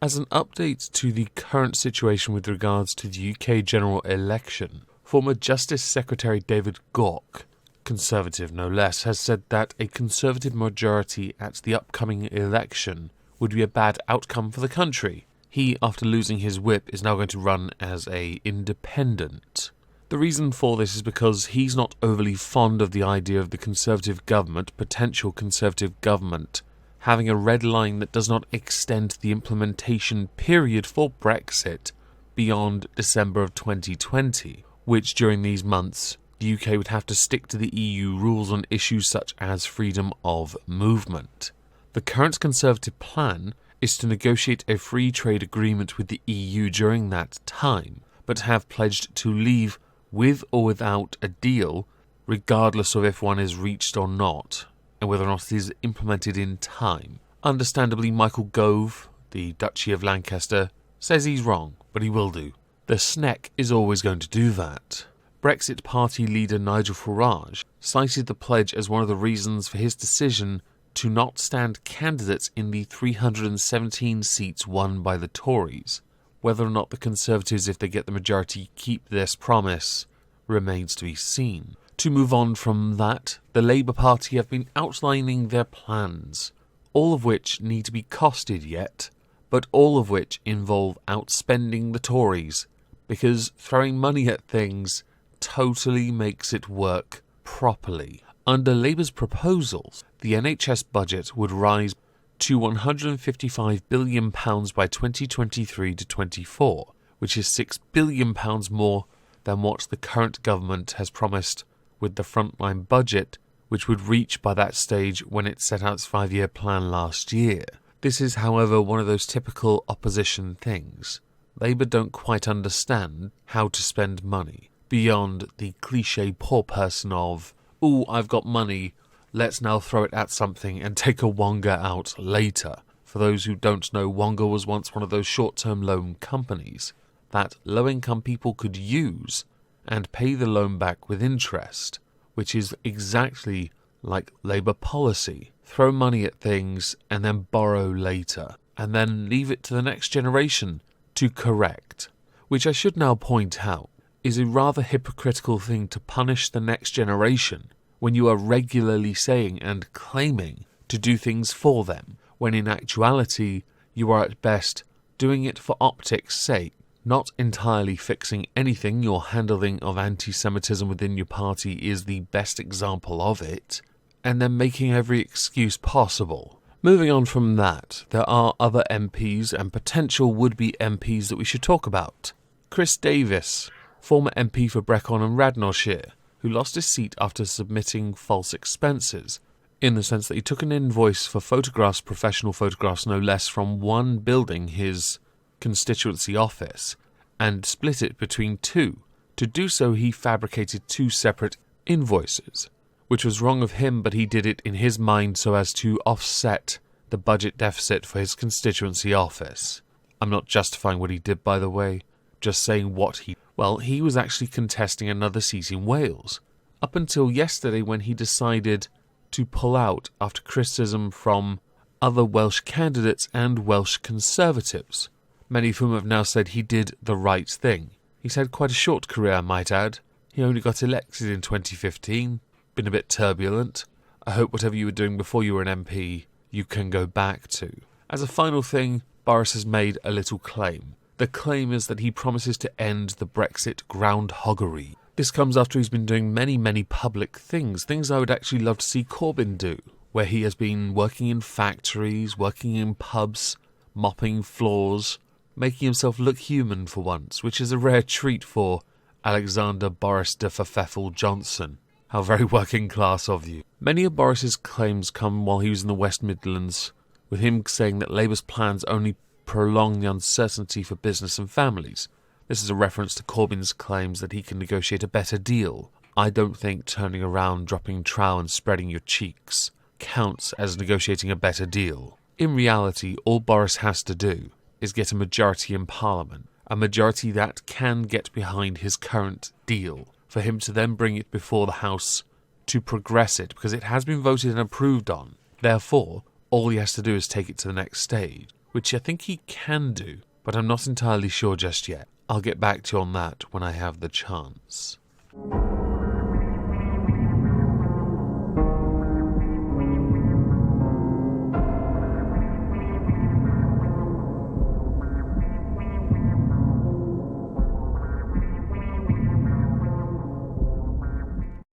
As an update to the current situation with regards to the UK general election, former Justice Secretary David Gauke, Conservative no less, has said that a Conservative majority at the upcoming election would be a bad outcome for the country. He, after losing his whip, is now going to run as an independent. The reason for this is because he's not overly fond of the idea of the Conservative government, potential Conservative government, having a red line that does not extend the implementation period for Brexit beyond December of 2020, which during these months the UK would have to stick to the EU rules on issues such as freedom of movement. The current Conservative plan is to negotiate a free trade agreement with the EU during that time, but have pledged to leave with or without a deal, regardless of if one is reached or not, and whether or not it is implemented in time. Understandably, Michael Gove, the Duchy of Lancaster, says he's wrong, but he will do. The SNEC is always going to do that. Brexit Party leader Nigel Farage cited the pledge as one of the reasons for his decision to not stand candidates in the 317 seats won by the Tories. Whether or not the Conservatives, if they get the majority, keep this promise remains to be seen. To move on from that, the Labour Party have been outlining their plans, all of which need to be costed yet, but all of which involve outspending the Tories, because throwing money at things totally makes it work properly. Under Labour's proposals, the NHS budget would rise to £155 billion by 2023 to 24, which is £6 billion more than what the current government has promised with the frontline budget, which would reach by that stage when it set out its 5-year plan last year. This is, however, one of those typical opposition things. Labour don't quite understand how to spend money, beyond the cliché poor person of, "Ooh, I've got money, let's now throw it at something and take a Wonga out later." For those who don't know, Wonga was once one of those short-term loan companies that low-income people could use and pay the loan back with interest, which is exactly like Labour policy. Throw money at things and then borrow later, and then leave it to the next generation to correct, which I should now point out is a rather hypocritical thing to punish the next generation when you are regularly saying and claiming to do things for them, when in actuality you are at best doing it for optics' sake, not entirely fixing anything. Your handling of anti-Semitism within your party is the best example of it, and then making every excuse possible. Moving on from that, there are other MPs and potential would-be MPs that we should talk about. Chris Davis, former MP for Brecon and Radnorshire, who lost his seat after submitting false expenses, in the sense that he took an invoice for photographs, professional photographs no less, from one building, his constituency office, and split it between two. To do so, he fabricated two separate invoices, which was wrong of him, but he did it in his mind so as to offset the budget deficit for his constituency office. I'm not justifying what he did, by the way, just saying what he... Well, he was actually contesting another seat in Wales, up until yesterday when he decided to pull out after criticism from other Welsh candidates and Welsh Conservatives, many of whom have now said he did the right thing. He's had quite a short career, I might add. He only got elected in 2015, been a bit turbulent. I hope whatever you were doing before you were an MP, you can go back to. As a final thing, Boris has made a little claim. The claim is that he promises to end the Brexit groundhoggery. This comes after he's been doing many public things I would actually love to see Corbyn do, where he has been working in factories, working in pubs, mopping floors, making himself look human for once, which is a rare treat for Alexander Boris de Fafeffel Johnson. How very working class of you. Many of Boris's claims come while he was in the West Midlands, with him saying that Labour's plans only prolong the uncertainty for business and families. This is a reference to Corbyn's claims that he can negotiate a better deal. I don't think turning around, dropping trowel and spreading your cheeks counts as negotiating a better deal. In reality, all Boris has to do is get a majority in Parliament, a majority that can get behind his current deal, for him to then bring it before the House to progress it, because it has been voted and approved on. Therefore, all he has to do is take it to the next stage, which I think he can do, but I'm not entirely sure just yet. I'll get back to you on that when I have the chance.